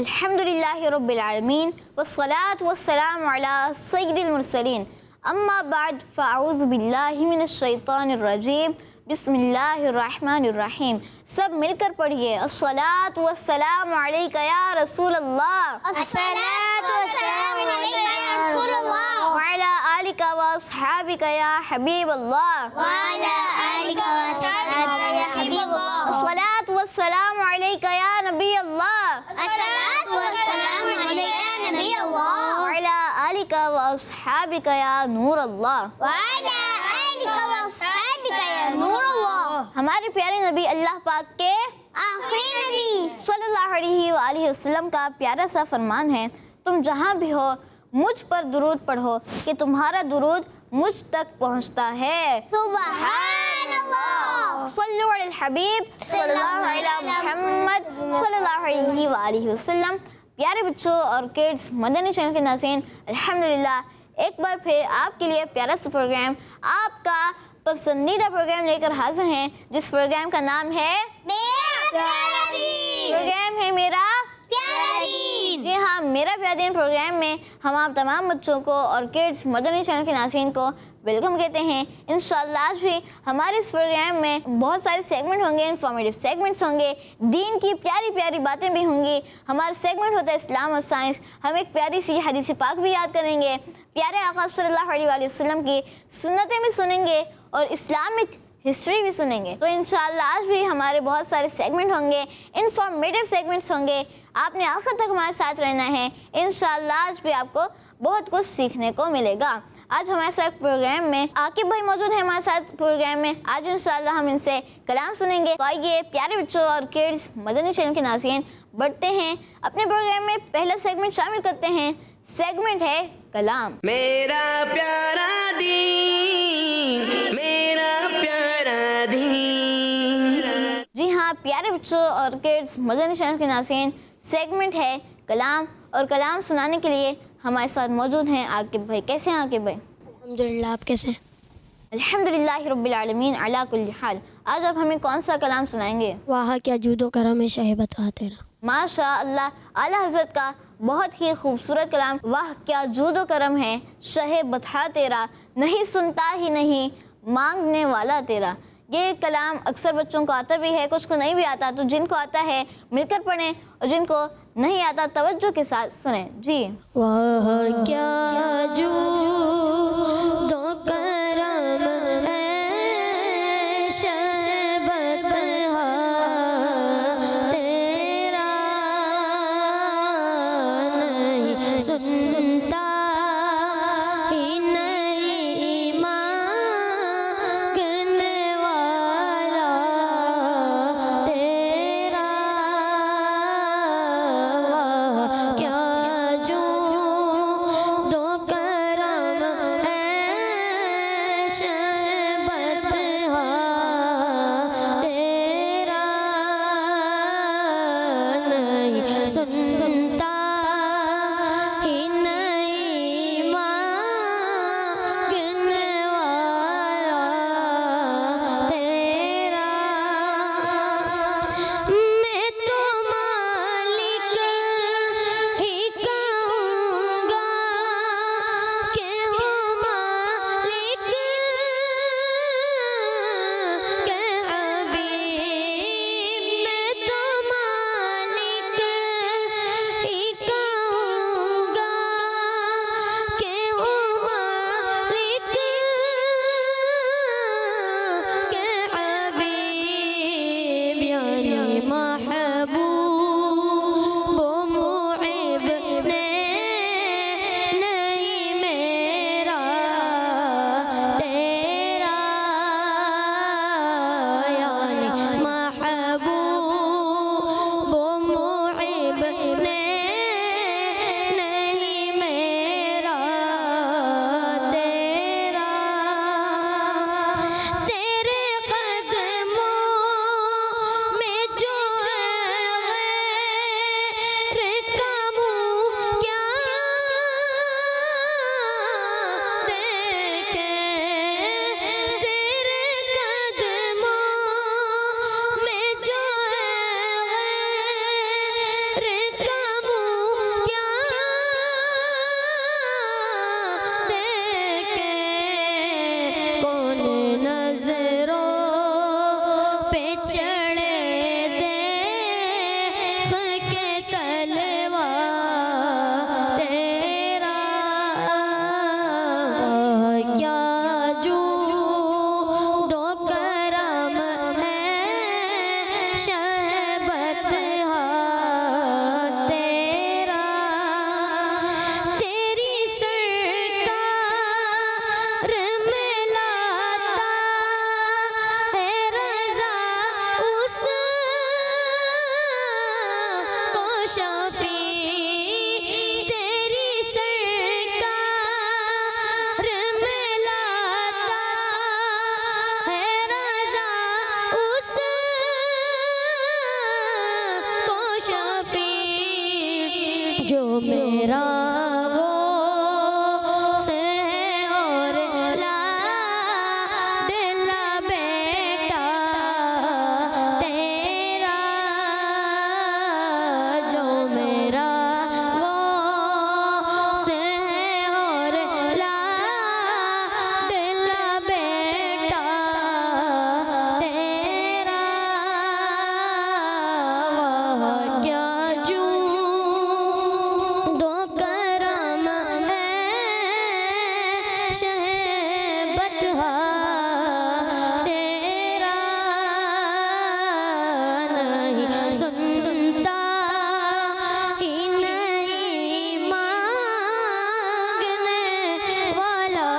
الحمدللہ رب العالمین والصلاة والسلام علی سید المرسلین اما بعد فاعوذ باللہ من الشیطان الرجیم بسم اللہ الرحمن الرحیم. سب مل کر پڑھیے الصلاۃ والسلام علیک یا رسول اللہ، الصلاۃ والسلام علیک یا رسول اللہ، وعلی آلک واصحابک یا حبیب اللہ، وعلی آلک واصحابک یا حبیب اللہ، الصلاۃ والسلام علیک یا نبی اللہ، الصلاۃ والسلام علیک یا نبی اللہ، وعلی آلک واصحابک یا نور اللہ. وعلی آلک واصحابک یا نور اللہ. ہمارے پیارے نبی اللہ پاک کے آخری نبی صلی اللہ علیہ وآلہ وسلم کا پیارا سا فرمان ہے، تم جہاں بھی ہو مجھ پر درود پڑھو کہ تمہارا درود مجھ تک پہنچتا ہے. سبحان اللہ. صلو علی الحبیب صلی اللہ علیہ محمد صلی اللہ علیہ وآلہ وسلم. پیارے بچوں اور کڈز، مدنی چینل کے ناظرین، الحمدللہ ایک بار پھر آپ کے لیے پیارا سا پروگرام، آپ کا پسندیدہ پروگرام لے کر حاضر ہیں، جس پروگرام کا نام ہے میرا پیارا دین. پروگرام ہے میرا پیارا دین. جی ہاں، میرا پیارا دین پروگرام میں ہم آپ تمام بچوں کو اور کڈز مدنی چینل کے ناظرین کو ویلکم کہتے ہیں. انشاءاللہ آج بھی ہمارے اس پروگرام میں بہت سارے سیگمنٹ ہوں گے، انفارمیٹیو سیگمنٹس ہوں گے، دین کی پیاری پیاری باتیں بھی ہوں گی. ہمارا سیگمنٹ ہوتا ہے اسلام اور سائنس. ہم ایک پیاری سی حدیث پاک بھی یاد کریں گے، پیارے آقا صلی اللہ علیہ وآلہ وسلم کی سنتیں بھی سنیں گے اور اسلامک ہسٹری بھی سنیں گے. تو انشاءاللہ آج بھی ہمارے بہت سارے سیگمنٹ ہوں گے، انفارمیٹیو سیگمنٹس ہوں گے. آپ نے آخر تک ہمارے ساتھ رہنا ہے. انشاءاللہ آج بھی آپ کو بہت کچھ سیکھنے کو ملے گا. آج ہمارے ساتھ پروگرام میں عاقب بھائی موجود ہیں ہمارے ساتھ پروگرام میں. آج انشاءاللہ ہم ان سے کلام سنیں گے. تو آئیے پیارے بچوں اور کڈز مدنی چینل کے ناظرین بڑھتے ہیں اپنے پروگرام میں. پہلا سیگمنٹ شامل کرتے ہیں، سیگمنٹ ہے کلام. میرا پیارا دین، میرا پیارا دین. جی ہاں پیارے بچوں اور کڈز مدنی چینل کے ناظرین، سیگمنٹ ہے کلام، اور کلام سنانے کے لیے ہمارے ساتھ موجود ہیں عاقب بھائی. کیسے ہیں عاقب بھائی؟ الحمدللہ. آپ کیسے ہیں؟ الحمدللہ رب العالمین علی کل حال. آج آپ ہمیں کون سا کلام سنائیں گے؟ واہ کیا جود و کرم ہے شہ بتا تیرا. ماشاء اللہ، اعلیٰ حضرت کا بہت ہی خوبصورت کلام. واہ کیا جود و کرم ہے شہ بتا تیرا، نہیں سنتا ہی نہیں مانگنے والا تیرا. یہ کلام اکثر بچوں کو آتا بھی ہے، کچھ کو نہیں بھی آتا. تو جن کو آتا ہے مل کر پڑھیں، اور جن کو نہیں آتا توجہ کے ساتھ سنیں. جی واہ کیا جود و کرم ہے شہ بتا تیرا، نہیں سنتا ہی نہیں مانگنے والا تیرا. واہ کیا جود و کرم کے تلوا تیرا کیا جود و کرم ہے شہبت تیرا تیری سرکار میں لاتا ہے رضا اس کو شفیع تیری سرکار میں لاتا ہے رضا اس کو شفیع جو میرا غوث ہے اور لاڈلا بیٹا تیرا جو میرا غوث ہے اور لاڈلا بیٹا تیرا وہ کیا جود و کرم ہے شہبت تیرا نہیں سنتا ہی نہیں مانگنے والا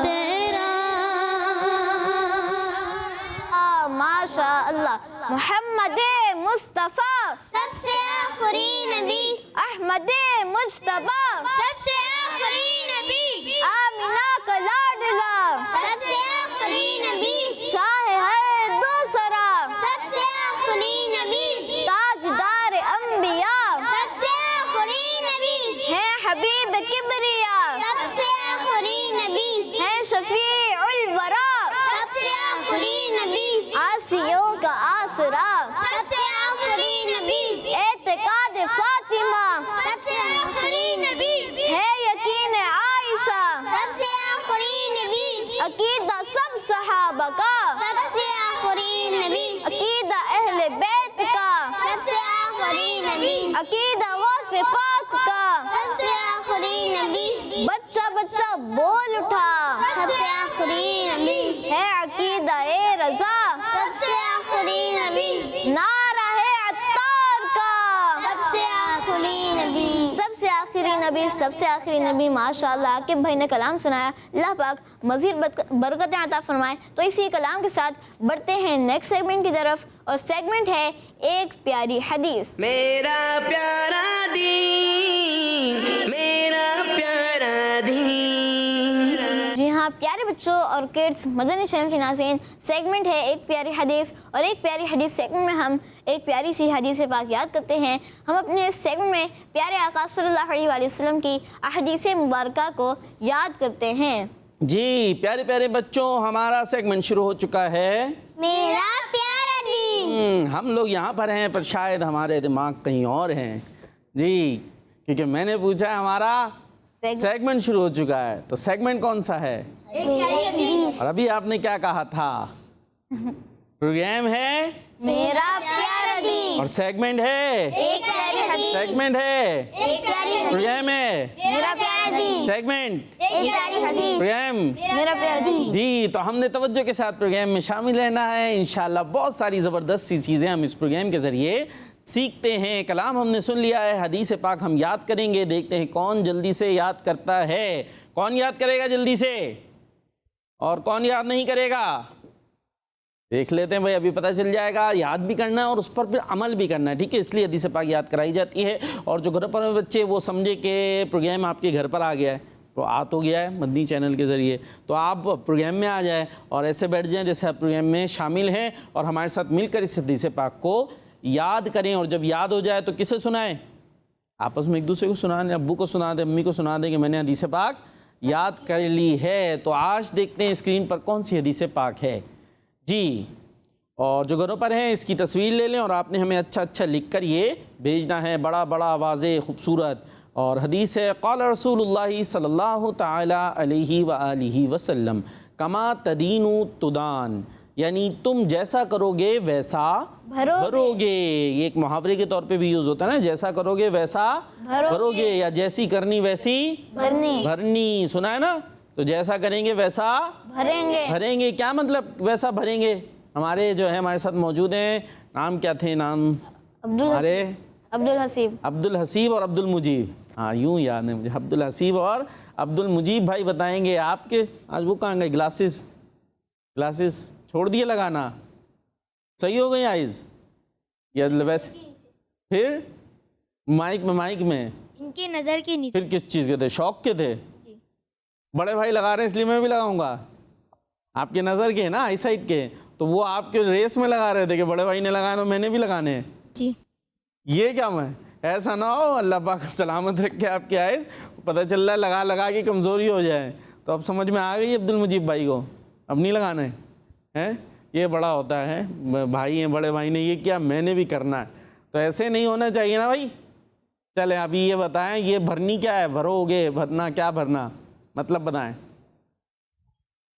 تیرا ماشاء اللہ. محمد مصطفیٰ سب سے آخری نبی احمد مجتبیٰ سب سے آخری نبی آمینہ کا لاڈلا سب سے آخری نبی شاہ ہر دوسرا سب سے آخری نبی تاجدار انبیاء سب سے آخری نبی ہے حبیب کبریا سب سے آخری نبی ہے شفیع الورا سب سے آخری نبی آسیوں کا آسرا سب سے آخری نبی اعتقاد فاطمہ سب سے آخری نبی ہے یقین عائشہ سب سے آخری نبی عقیدہ سب صحابہ کا سب سے آخری نبی عقیدہ اہل بیت کا سب سے آخری نبی عقیدہ غوث پاک کا سب سے آخری نبی بچہ بچہ بول اٹھا سب سے آخری نبی ہے عقیدہ اے رضا سب سے آخری نبی نعرہ ہے عطار کا سب سے آخری نبی سب سے آخری نبی سب سے آخری نبی. ماشاءاللہ عاقب بھائی نے کلام سنایا. اللہ پاک مزید برکتیں عطا فرمائے. تو اسی کلام کے ساتھ بڑھتے ہیں نیکسٹ سیگمنٹ کی طرف اور سیگمنٹ ہے ایک پیاری حدیث. میرا پیارا دین میرا پیارا دین. جی ہاں پیارے بچوں اور کڈس مدنی چینل کے ناظرین سیگمنٹ ہے ایک پیاری حدیث اور ایک پیاری حدیث سیگمنٹ میں ہم ایک پیاری سی حدیث پاک یاد کرتے ہیں. ہم اپنے اس سیگمنٹ میں پیارے آقا صلی اللہ علیہ وآلہ وسلم کی احادیث مبارکہ کو یاد کرتے ہیں. جی پیارے پیارے بچوں ہمارا سیگمنٹ شروع ہو چکا ہے. میرا پیارا دین ہم لوگ یہاں پر ہیں پر شاید ہمارے دماغ کہیں اور ہیں. جی کیونکہ میں نے پوچھا ہے ہمارا سیگمنٹ شروع ہو چکا ہے تو سیگمنٹ کون سا ہے اور ابھی آپ نے کیا کہا تھا پروگرام ہے میرا پیارا دین اور سیگمنٹ ہے ایک پیاری حدیث سیگمنٹ ہے ایک پیاری حدیث پروگرام ہے میرا پیارا دین سیگمنٹ ایک پیاری حدیث پروگرام. میرا پیارا دین. جی تو ہم نے توجہ کے ساتھ پروگرام میں شامل رہنا ہے. انشاءاللہ بہت ساری زبردست سی چیزیں ہم اس پروگرام کے ذریعے سیکھتے ہیں. کلام ہم نے سن لیا ہے, حدیث پاک ہم یاد کریں گے. دیکھتے ہیں کون جلدی سے یاد کرتا ہے. کون یاد کرے گا جلدی سے اور کون یاد نہیں کرے گا. دیکھ لیتے ہیں بھائی, ابھی پتہ چل جائے گا. یاد بھی کرنا ہے اور اس پر پھر عمل بھی کرنا ہے, ٹھیک ہے. اس لیے حدیث پاک یاد کرائی جاتی ہے. اور جو گھر پر بچے وہ سمجھے کہ پروگرام آپ کے گھر پر آ گیا ہے, تو آ تو گیا ہے مدنی چینل کے ذریعے, تو آپ پروگرام میں آ جائیں اور ایسے بیٹھ جائیں جیسے آپ پروگرام میں شامل ہیں اور ہمارے ساتھ مل کر اس حدیث پاک کو یاد کریں. اور جب یاد ہو جائے تو کسے سنائیں؟ آپس میں ایک دوسرے کو سنا دیں, ابو کو سنا دیں, امی کو سنا دیں کہ میں نے حدیث پاک یاد کر لی ہے. تو آج دیکھتے ہیں اسکرین پر کون سی حدیث پاک ہے. جی اور جو گھروں پر ہیں اس کی تصویر لے لیں اور آپ نے ہمیں اچھا اچھا لکھ کر یہ بھیجنا ہے, بڑا بڑا واضح خوبصورت. اور حدیث ہے قال رسول اللہ صلی اللہ تعالی علیہ وآلہ وسلم کما تدین تدان, یعنی تم جیسا کرو گے ویسا بھرو گے. یہ ایک محاورے کے طور پہ بھی یوز ہوتا ہے نا, جیسا کرو گے ویسا بھرو گے, یا جیسی کرنی ویسی بھرنی. سنا ہے نا, تو جیسا کریں گے ویسا بھریں گے. کیا مطلب ویسا بھریں گے؟ ہمارے جو ہے ہمارے ساتھ موجود ہیں, نام کیا تھے نام ہمارے؟ عبد الحسیب اور عبد المجیب. ہاں یوں یاد ہے مجھے, عبد الحسیب اور عبد المجیب بھائی بتائیں گے آپ کے. آج وہ کہاں گئے؟ گلاسز چھوڑ دیے لگانا, صحیح ہو گئی آئیز یا ویسے؟ پھر مائک میں ان کی نظر کی نیچے. پھر کس چیز کے تھے؟ شوق کے تھے. بڑے بھائی لگا رہے ہیں اس لیے میں بھی لگاؤں گا. آپ کے نظر کے نا, آئی سائٹ کے, تو وہ آپ کے ریس میں لگا رہے تھے کہ بڑے بھائی نے لگایا تو میں نے بھی لگانے ہیں. جی یہ کیا میں ایسا نہ ہو, اللہ پاک سلامت رکھے آپ کی آئیز, پتہ چل رہا ہے لگا کے کمزوری ہو جائے. تو اب سمجھ میں آ گئی عبد المجیب بھائی کو, اب نہیں لگانا ہے. یہ بڑا ہوتا ہے, بھائی ہیں بڑے بھائی نے یہ کیا, میں نے بھی کرنا ہے. تو ایسے نہیں ہونا چاہیے نا بھائی. چلیں ابھی یہ بتائیں, یہ بھرنی کیا ہے؟ بھرو گے, بھرنا کیا بھرنا مطلب بتائیں,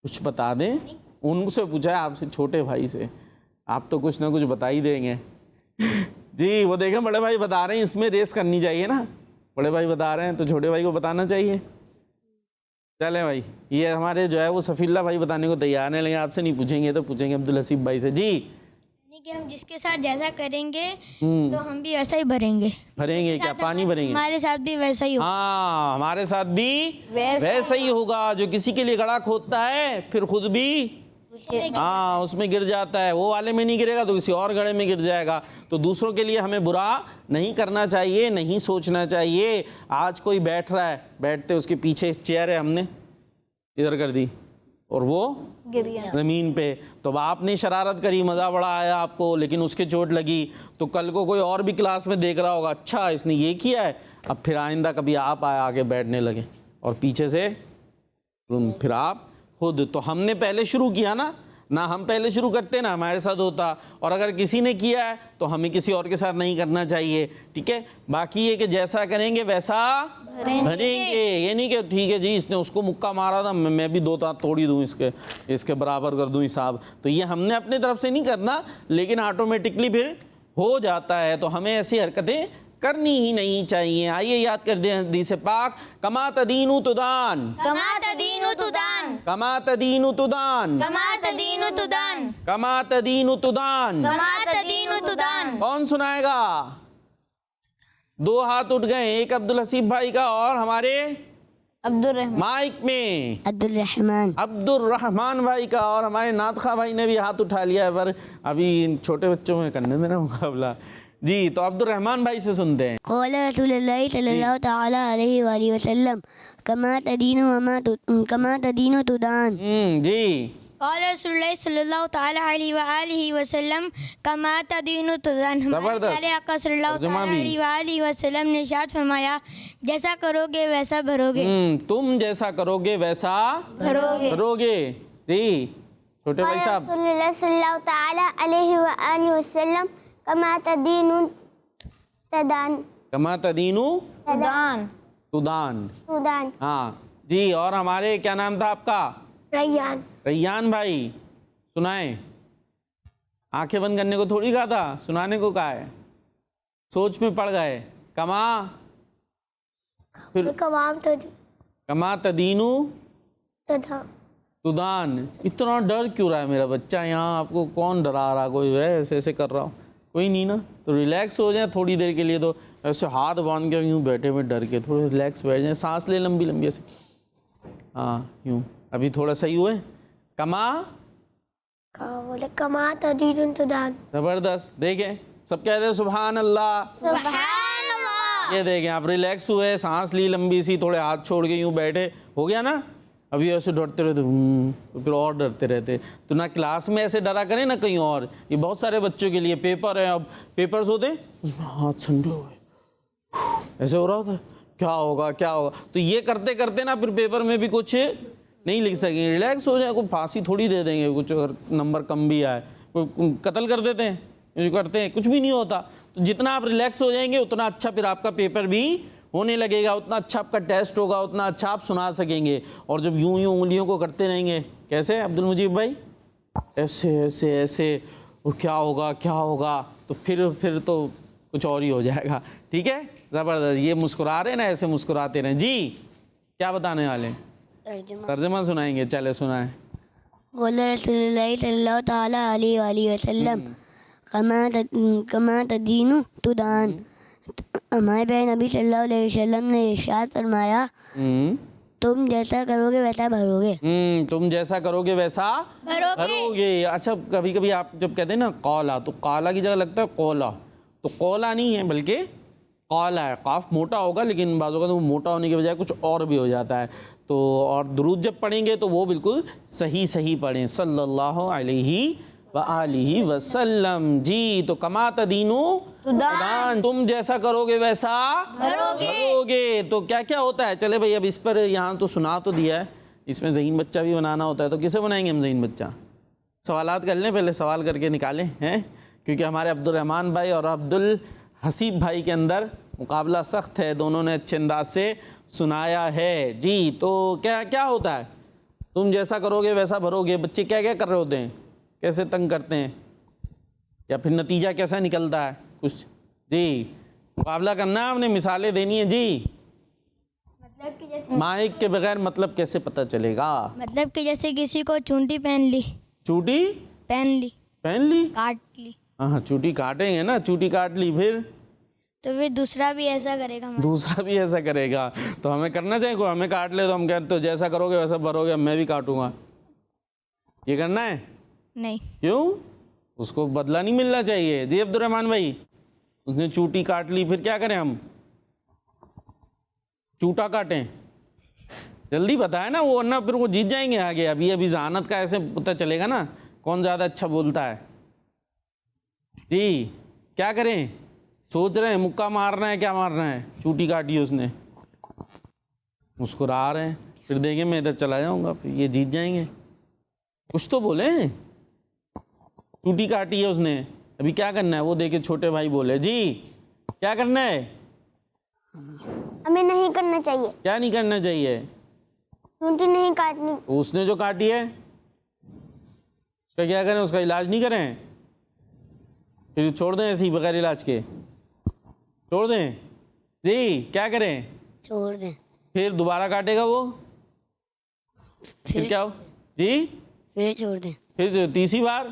کچھ بتا دیں. ان سے پوچھا ہے آپ سے, چھوٹے بھائی سے, آپ تو کچھ نہ کچھ بتا ہی دیں گے. جی وہ دیکھیں بڑے بھائی بتا رہے ہیں, اس میں ریس کرنی چاہیے نا. بڑے بھائی بتا رہے ہیں تو چھوٹے بھائی کو بتانا چاہیے. چلیں بھائی, یہ ہمارے جو ہے وہ صفی اللہ بھائی بتانے کو تیار ہیں, لیکن آپ سے نہیں پوچھیں گے تو پوچھیں گے عبد الحسیب بھائی سے. جی کہ ہم جس کے ساتھ جیسا کریں گے تو ہم بھی ویسا ہی بھریں گے. کیا پانی بھریں گے؟ ہمارے ساتھ بھی ویسا ہی ہوگا. ہاں ہمارے ساتھ بھی ویسا ہی ہوگا. جو کسی کے لیے گڑھا کھودتا ہے پھر خود بھی اس میں گر جاتا ہے. وہ والے میں نہیں گرے گا تو کسی اور گڑھے میں گر جائے گا. تو دوسروں کے لیے ہمیں برا نہیں کرنا چاہیے, نہیں سوچنا چاہیے. آج کوئی بیٹھ رہا ہے, بیٹھتے اس کے پیچھے چیئر ہے, ہم نے ادھر کر دی اور وہ زمین پہ, تو آپ نے شرارت کری, مزہ بڑا آیا آپ کو, لیکن اس کے چوٹ لگی. تو کل کو کوئی اور بھی کلاس میں دیکھ رہا ہوگا, اچھا اس نے یہ کیا ہے, اب پھر آئندہ کبھی آپ آگے بیٹھنے لگے اور پیچھے سے پھر آپ خود. تو ہم نے پہلے شروع کیا نہ ہم پہلے شروع کرتے نا ہمارے ساتھ ہوتا, اور اگر کسی نے کیا ہے تو ہمیں کسی اور کے ساتھ نہیں کرنا چاہیے. ٹھیک ہے, باقی یہ کہ جیسا کریں گے ویسا بھریں گے. یہ نہیں کہ ٹھیک ہے جی اس نے اس کو مکہ مارا تھا, میں بھی 2 دانت توڑی دوں اس کے برابر کر دوں حساب. تو یہ ہم نے اپنے طرف سے نہیں کرنا, لیکن آٹومیٹکلی پھر ہو جاتا ہے. تو ہمیں ایسی حرکتیں کرنی ہی نہیں چاہیے. آئیے یاد کر دیں حدیث پاک, کما تدین تدان, کما تدین تدان, کما تدین تدان, کما تدین تدان, کما تدین تدان. کما تدین تدان. کون سنائے گا؟ 2 ہاتھ اٹھ گئے, ایک عبد الحسیب بھائی کا اور ہمارے عبد الرحمان مائک میں عبد الرحمان بھائی کا, اور ہمارے ناطخہ بھائی نے بھی ہاتھ اٹھا لیا ہے, پر ابھی ان چھوٹے بچوں میں کرنے دینا مقابلہ. جی تو عبد الرحمان بھائی سے سنتے ہیں. قال رسول اللہ صلی اللہ تعالی علیہ وآلہ وسلم کما تدین تدان. جی قال رسول اللہ صلی اللہ تعالی علیہ وآلہ وسلم کما تدین تدان. ہمارے پیارے آقا صلی اللہ تعالی علیہ وآلہ وسلم نے ارشاد فرمایا, جیسا کرو گے ویسا بھرو گے. تم جیسا کرو گے ویسا بھرو گے. جی چھوٹے بھائی صاحب. رسول اللہ صلی اللہ تعالی علیہ وآلہ وسلم کما تدین تدان. کما تدین تدان. تدان. ہاں جی, اور ہمارے کیا نام تھا آپ کا؟ ریان بھائی. سنائیں, آنکھیں بند کرنے کو تھوڑی کہا تھا, سنانے کو کہا ہے. سوچ میں پڑ گئے. کما تدینو تدان. اتنا ڈر کیوں رہا ہے میرا بچہ یہاں؟ آپ کو کون ڈرا رہا؟ کوئی ہے ایسے ایسے کر رہا ہوں؟ کوئی نہیں نا. تو ریلیکس ہو جائیں تھوڑی دیر کے لیے. تو ایسے ہاتھ باندھ کے یوں بیٹھے ہوئے ڈر کے, تھوڑے ریلیکس بیٹھ جائیں, سانس لے لمبی لمبی ایسے. ہاں یوں. ابھی تھوڑا صحیح ہوئے. کما تدین تدان. زبردست. دیکھیں سب کہتے ہیں سبحان اللہ. سبحان اللہ. یہ دیکھیں آپ ریلیکس ہوئے, سانس لی لمبی سی, تھوڑے ہاتھ چھوڑ کے یوں بیٹھے, ہو گیا نا. ابھی ایسے ڈرتے رہتے تو پھر اور ڈرتے رہتے. تو نہ کلاس میں ایسے ڈرا کریں نہ کہیں اور. یہ بہت سارے بچوں کے لیے پیپر ہے, اب پیپرز ہوتے اس میں ہاتھ ٹھنڈے ہوئے, ایسے ہو رہا ہوتا ہے کیا ہوگا. تو یہ کرتے کرتے نا پھر پیپر میں بھی کچھ نہیں لکھ سکیں. ریلیکس ہو جائیں, کوئی پھانسی تھوڑی دے دیں گے کچھ اگر نمبر کم بھی آئے, کوئی قتل کر دیتے ہیں, کرتے ہیں, کچھ بھی نہیں ہوتا. تو جتنا آپ ریلیکس ہو جائیں گے اتنا اچھا پھر آپ کا پیپر بھی ہونے لگے گا, اتنا اچھا آپ کا ٹیسٹ ہوگا, اتنا اچھا آپ سنا سکیں گے. اور جب یوں انگلیوں کو کرتے رہیں گے, کیسے عبد المجیب بھائی, ایسے ایسے ایسے, وہ کیا ہوگا تو پھر تو کچھ اور ہی ہو جائے گا. ٹھیک ہے, زبردست. یہ مسکرا رہے نا, ایسے مسکراتے رہیں. جی کیا بتانے والے ہیں؟ ترجمہ سنائیں گے. چلے سنائیں. قال رسول اللہ صلی اللہ تعالیٰ علیہ وآلہ وسلم کما تدین تدان. ہمارے پیارے نبی صلی اللہ علیہ وسلم نے ارشاد فرمایا تم جیسا کرو گے ویسا بھرو گے. تم جیسا کرو گے ویسا بھرو گے. اچھا کبھی کبھی آپ جب کہتے ہیں نا قولا, تو قالا کی جگہ لگتا ہے قولا, تو قولا نہیں ہے بلکہ قالا ہے. قاف موٹا ہوگا لیکن بعض اوقات وہ موٹا ہونے کی بجائے کچھ اور بھی ہو جاتا ہے. تو اور درود جب پڑھیں گے تو وہ بالکل صحیح پڑھیں, صلی اللہ علیہ وآلہ وسلم. جی تو کما تدینو تدان, تم جیسا کرو گے ویسا بھرو گے. تو کیا کیا ہوتا ہے؟ چلے بھائی اب اس پر یہاں تو سنا تو دیا ہے, اس میں ذہین بچہ بھی بنانا ہوتا ہے. تو کسے بنائیں گے ہم ذہین بچہ؟ سوالات کر لیں, پہلے سوال کر کے نکالیں ہیں, کیونکہ ہمارے عبد الرحمن بھائی اور عبد الحسیب بھائی کے اندر مقابلہ سخت ہے. دونوں نے اچھے انداز سے سنایا ہے. جی تو کیا ہوتا ہے؟ تم جیسا کرو گے ویسا بھرو گے. بچے کیا کر رہے ہوتے ہیں؟ کیسے تنگ کرتے ہیں, یا پھر نتیجہ کیسا نکلتا ہے کچھ؟ جی مقابلہ کرنا ہے, ہم نے مثالیں دینی ہیں. جی مطلب کہ جیسے مائک کے بغیر مطلب کیسے پتہ چلے گا؟ مطلب کہ جیسے کسی کو چونٹی پہن لی, چوٹی پہن لی, کاٹ لی, ہاں چوٹی کاٹیں گے نا, چوٹی کاٹ لی پھر دوسرا بھی ایسا کرے گا. دوسرا بھی ایسا کرے گا. تو ہمیں کرنا چاہیے, کوئی ہمیں کاٹ لے تو ہم کہتے تو جیسا کرو گے ویسا بھرو گے, میں بھی کاٹوں گا. یہ کرنا ہے؟ نہیں. کیوں؟ اس کو بدلہ نہیں ملنا چاہیے. جی عبد الرحمن بھائی, اس نے چوٹی کاٹ لی, پھر کیا کریں ہم؟ چوٹا کاٹیں؟ جلدی بتائیں نا, وہ ورنہ پھر وہ جیت جائیں گے آگے. ابھی ذہانت کا ایسے پتہ چلے گا نا کون زیادہ اچھا بولتا ہے. جی کیا کریں؟ سوچ رہے ہیں مکہ مارنا ہے, کیا مارنا ہے؟ چوٹی کاٹی اس نے, مسکرا رہے ہیں. پھر دیکھیں میں ادھر چلا جاؤں گا, پھر یہ جیت جائیں گے. کچھ تو بولیں. چوٹی کاٹی ہے اس نے, ابھی کیا کرنا ہے؟ وہ دیکھے چھوٹے بھائی بولے. جی کیا کرنا ہے؟ ہمیں نہیں کرنا چاہیے. کیا نہیں کرنا چاہیے؟ چونٹی نہیں کاٹنی. اس نے جو کاٹی ہے اس کا کیا کریں؟ اس کا علاج نہیں کریں؟ پھر چھوڑ دیں ایسے ہی بغیر علاج کے؟ چھوڑ دیں؟ جی کیا کریں؟ چھوڑ دیں. پھر دوبارہ کاٹے گا وہ, پھر کیا ہو؟ جی پھر چھوڑ دیں. پھر تیسری بار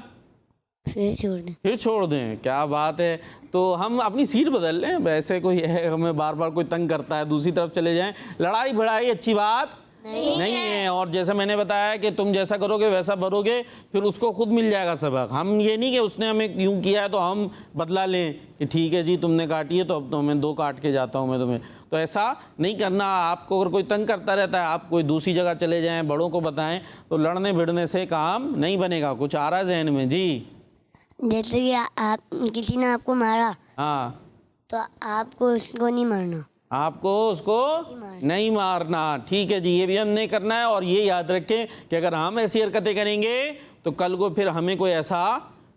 پھر چھوڑ دیں. پھر چھوڑ دیں. کیا بات ہے. تو ہم اپنی سیٹ بدل لیں. ویسے کوئی ہے ہمیں بار بار کوئی تنگ کرتا ہے, دوسری طرف چلے جائیں. لڑائی بھڑائی اچھی بات نہیں ہے. اور جیسے میں نے بتایا کہ تم جیسا کرو گے ویسا بھرو گے, پھر اس کو خود مل جائے گا سبق. ہم یہ نہیں کہ اس نے ہمیں یوں کیا ہے تو ہم بدلہ لیں کہ ٹھیک ہے جی تم نے کاٹی ہے تو اب تو میں 2 کاٹ کے جاتا ہوں میں تمہیں. تو ایسا نہیں کرنا. آپ کو اگر کوئی تنگ کرتا رہتا ہے, آپ کوئی دوسری جگہ چلے جائیں, بڑوں کو بتائیں, تو لڑنے بھڑنے سے کام نہیں بنے گا. کچھ آ رہا ہے ذہن میں؟ جی جیسے کہ آپ کسی نے آپ کو مارا, ہاں, تو آپ کو اس کو نہیں مارنا, آپ کو اس کو نہیں مارنا. ٹھیک ہے جی, یہ بھی ہم نہیں کرنا ہے. اور یہ یاد رکھیں کہ اگر ہم ایسی حرکتیں کریں گے تو کل کو پھر ہمیں کوئی ایسا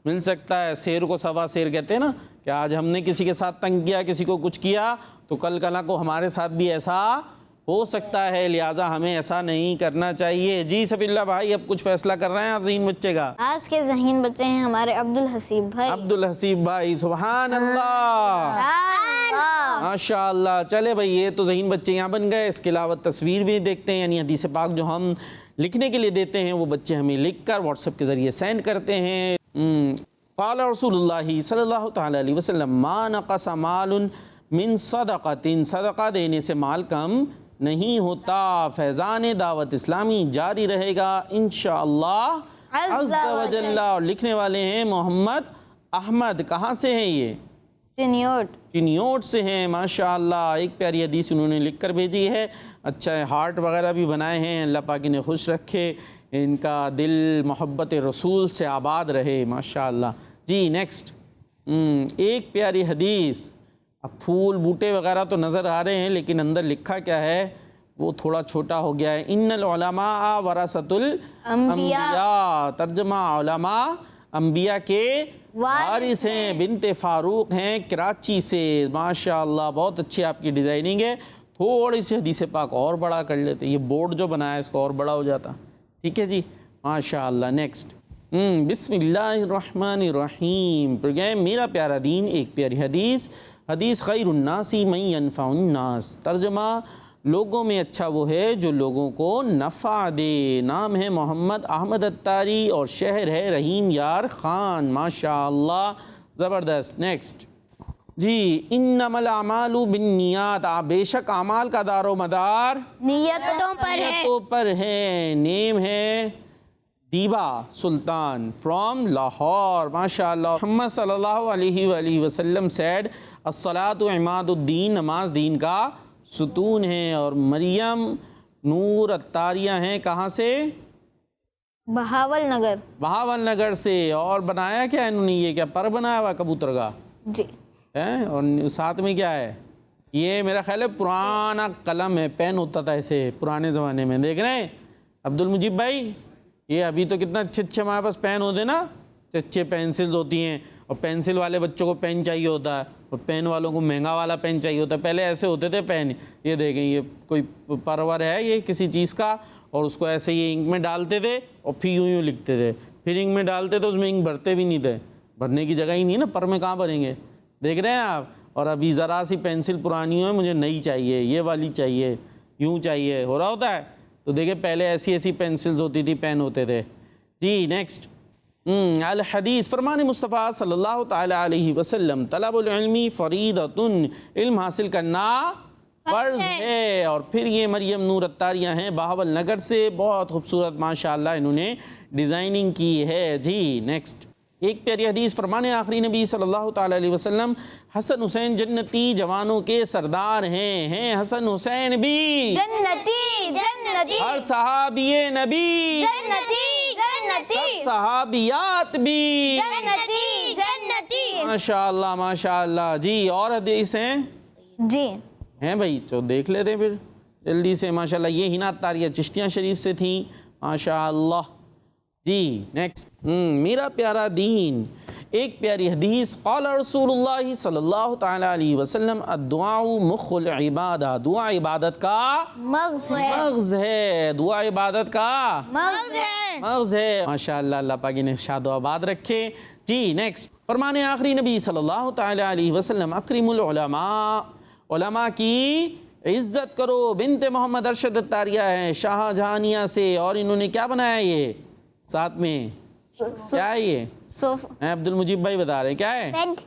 مل سکتا ہے. شیر کو سوا شیر کہتے ہیں نا, کہ آج ہم نے کسی کے ساتھ تنگ کیا, کسی کو کچھ کیا, تو کل کلا کو ہمارے ساتھ بھی ایسا ہو سکتا ہے. لہٰذا ہمیں ایسا نہیں کرنا چاہیے. جی صفی اللہ بھائی, اب کچھ فیصلہ کر رہے ہیں آپ ذہین بچے کا؟ آج کے ذہین بچے ہیں ہمارے عبد الحسیب بھائی. عبد الحسیب بھائی, سبحان اللہ, ماشاء اللہ. چلے بھائی, یہ تو ذہین بچے یہاں بن گئے. اس کے علاوہ تصویر بھی دیکھتے ہیں, یعنی حدیث پاک جو ہم لکھنے کے لیے دیتے ہیں وہ بچے ہمیں لکھ کر واٹس ایپ کے ذریعے سینڈ کرتے ہیں. قال رسول اللہ صلی اللہ تعالیٰ علیہ وسلم ما نقص مال من صدقۃ, صدقہ دینے سے مال کم نہیں ہوتا. فیضان دعوت اسلامی جاری رہے گا انشاءاللہ عز و جل. اور لکھنے والے ہیں محمد احمد. کہاں سے ہیں یہ؟ ٹنیوٹ سے ہیں. ماشاءاللہ, ایک پیاری حدیث انہوں نے لکھ کر بھیجی ہے. اچھا ہارٹ وغیرہ بھی بنائے ہیں. اللہ پاک انہیں خوش رکھے, ان کا دل محبت رسول سے آباد رہے. ماشاءاللہ. جی نیکسٹ, ایک پیاری حدیث. اب پھول بوٹے وغیرہ تو نظر آ رہے ہیں, لیکن اندر لکھا کیا ہے وہ تھوڑا چھوٹا ہو گیا ہے. ان العلماء ورثۃ الانبیاء. ترجمہ, علماء انبیاء کے وارث ہیں. بنت فاروق ہیں کراچی سے. ماشاءاللہ, بہت اچھی آپ کی ڈیزائننگ ہے. تھوڑی سی حدیث پاک اور بڑا کر لیتے, یہ بورڈ جو بنایا ہے اس کو اور بڑا ہو جاتا. ٹھیک ہے جی, ماشاءاللہ. نیکسٹ, بسم اللہ الرحمن الرحیم، پروگرام میرا پیارا دین، ایک پیاری حدیث۔ حدیث خیر الناس من ینفع الناس، ترجمہ لوگوں میں اچھا وہ ہے جو لوگوں کو نفع دے۔ نام ہے محمد احمد اتاری اور شہر ہے رحیم یار خان، ماشاءاللہ زبردست۔ نیکسٹ جی، انما الاعمال بالنیات، بے شک اعمال کا دار و مدار نیتوں پر ہے۔ نیتوں پر ہے۔ نیم ہے دیبا سلطان فرام لاہور، ماشاءاللہ۔ محمد صلی اللہ علیہ وآلہ وسلم سیڈ الصلاۃ عماد الدین، نماز دین کا ستون ہے۔ اور مریم نور اتاریہ ہیں کہاں سے؟ بہاول نگر۔ بہاول نگر سے۔ اور بنایا کیا انہوں نے؟ یہ کیا پر بنایا ہوا کبوتر کا جی، ہے؟ اور ساتھ میں کیا ہے؟ یہ میرا خیال ہے پرانا قلم ہے، پین ہوتا تھا ایسے پرانے زمانے میں، دیکھ رہے ہیں عبد المجیب بھائی؟ یہ ابھی تو کتنا اچھے ہمارے پاس پین ہوتے نا، اچھے پینسلز ہوتی ہیں، اور پینسل والے بچوں کو پین چاہیے ہوتا ہے، اور پین والوں کو مہنگا والا پین چاہیے ہوتا ہے۔ پہلے ایسے ہوتے تھے پین، یہ دیکھیں یہ کوئی پرور ہے یہ کسی چیز کا، اور اس کو ایسے یہ انک میں ڈالتے تھے اور پھر یوں لکھتے تھے، پھر انک میں ڈالتے تھے، اس میں انک بھرتے بھی نہیں تھے، بھرنے کی جگہ ہی نہیں نا، پر میں کہاں بھریں گے؟ دیکھ رہے ہیں آپ؟ اور ابھی ذرا سی پینسل پرانی ہو، مجھے نئی چاہیے، یہ والی چاہیے، یوں چاہیے، ہو رہا ہوتا ہے۔ تو دیکھیں پہلے ایسی پینسلز ہوتی تھی، پین ہوتے تھے۔ جی نیکسٹ الحدیث، فرمان مصطفیٰ صلی اللہ تعالیٰ علیہ وسلم، طلب العلمی فریضۃ، علم حاصل کرنا فرض ہے۔ اور پھر یہ مریم نور اتاریہ ہیں بہاول نگر سے، بہت خوبصورت ماشاءاللہ انہوں نے ڈیزائننگ کی ہے۔ جی نیکسٹ ایک پیاری حدیث، فرمان آخری نبی صلی اللہ تعالیٰ علیہ وسلم، حسن حسین جنتی جوانوں کے سردار ہیں حسن حسین بھی جنتی جنتی ہر صحابی نبی جنتی جنتی سب صحابیات بھی جنتی جنتی۔ ماشاءاللہ ماشاءاللہ۔ جی اور حدیث جی ہیں بھائی تو دیکھ لیتے ہیں پھر جلدی سے، ماشاءاللہ۔ یہ ہنا اتاریہ چشتیاں شریف سے تھیں، ماشاءاللہ۔ جی نیکسٹ میرا پیارا دین، ایک پیاری حدیث، قال رسول اللہ صلی اللہ تعالیٰ علیہ وسلم، الدعاء مخ العبادہ، دعا عبادت کا مغز ہے، مغز ہے، دعا عبادت کا مغز ہے۔ مغز ہے، ماشاءاللہ۔ اللہ پاک انہیں شاد و آباد رکھے۔ جی نیکسٹ فرمان آخری نبی صلی اللہ تعالیٰ علیہ وسلم، اکرم العلماء، علماء کی عزت کرو۔ بنت محمد ارشد اتاریہ ہے شاہ جہانیہ سے، اور انہوں نے کیا بنایا؟ یہ ساتھ میں کیا ہے؟ یہ صوف عبد المجیب بھائی بتا رہے ہیں کیا ہے؟ بیڈ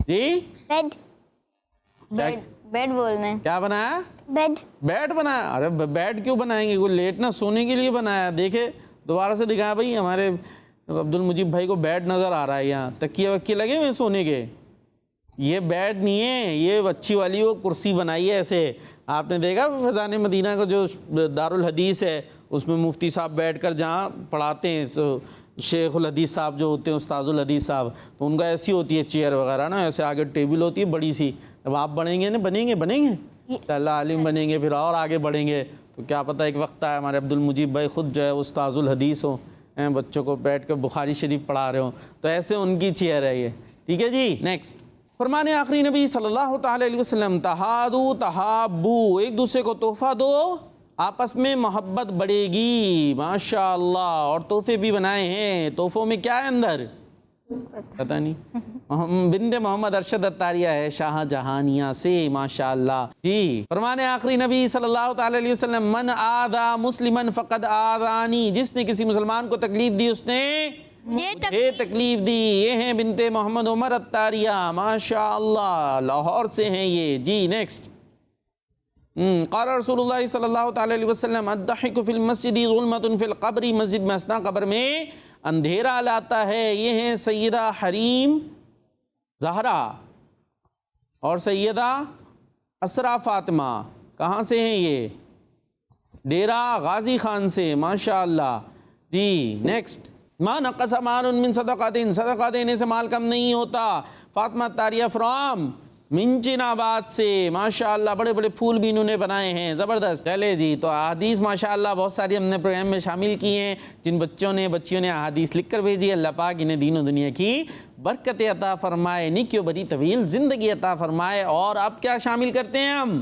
جی بیڈ بیڈ بولنا ہے، کیا بنایا؟ بیڈ بیڈ بنایا؟ ارے بیڈ کیوں بنائیں گے؟ کوئی لیٹنا سونے کے لیے بنایا؟ دیکھے دوبارہ سے دکھایا بھائی، ہمارے عبد المجیب بھائی کو بیڈ نظر آ رہا ہے یہاں، تکیے وکیے لگے ہوئے سونے کے۔ یہ بیڈ نہیں ہے، یہ اچھی والی وہ کرسی بنائی ہے ایسے۔ آپ نے دیکھا فیضان مدینہ کا جو دارالحدیث ہے، اس میں مفتی صاحب بیٹھ کر جہاں پڑھاتے ہیں، شیخ الحدیث صاحب جو ہوتے ہیں، استاذ الحدیث صاحب، تو ان کا ایسی ہوتی ہے چیئر وغیرہ نا، ایسے آگے ٹیبل ہوتی ہے بڑی سی۔ جب آپ بنیں گے نا، بنیں گے اللہ عالم بنیں گے، پھر اور آگے بڑھیں گے تو کیا پتہ ایک وقت آئے ہمارے عبد المجیب بھائی خود جو ہے استاذ الحدیث ہوں، بچوں کو بیٹھ کر بخاری شریف پڑھا رہے ہوں، تو ایسے ان کی چیئر ہے یہ، ٹھیک ہے جی۔ نیکسٹ فرمان آخری نبی صلی اللہ تعالیٰ علیہ وسلم، تہادو تہابو، ایک دوسرے کو تحفہ دو، آپس میں محبت بڑھے گی، ماشاءاللہ۔ اور تحفے بھی بنائے ہیں، تحفوں میں کیا ہے اندر پتہ نہیں۔ بنت محمد ارشد اتاریہ ہے شاہ جہانیہ سے، ماشاءاللہ۔ جی فرمان آخری نبی صلی اللہ تعالیٰ علیہ وسلم، من آذا مسلمن فقد آذانی، جس نے کسی مسلمان کو تکلیف دی اس نے یہ تکلیف دی۔ یہ ہیں بنت محمد عمر اتاریہ، ماشاءاللہ، لاہور سے ہیں یہ۔ جی نیکسٹ قال رسول اللہ صلی اللہ تعالیٰ علیہ وسلم، الضحک فی المسجد ظلمۃ فی القبر، مسجد میں ہنسنا قبر میں اندھیرا لاتا ہے۔ یہ ہیں سیدہ حریم زہرا اور سیدہ اسرا فاطمہ، کہاں سے ہیں یہ؟ ڈیرہ غازی خان سے، ماشاءاللہ۔ جی نیکسٹ ما نقص مال من صدقات، صدقہ دینے سے مال کم نہیں ہوتا۔ فاطمہ اتاریہ فرام منچن آباد سے، ماشاءاللہ، بڑے بڑے پھول بھی انہوں نے بنائے ہیں، زبردست۔ چلے جی، تو احادیث ماشاءاللہ بہت ساری ہم نے پروگرام میں شامل کی ہیں، جن بچیوں نے احادیث لکھ کر بھیجی، اللہ پاک انہیں دین و دنیا کی برکت عطا فرمائے، نیکی و بڑی طویل زندگی عطا فرمائے۔ اور اب کیا شامل کرتے ہیں ہم؟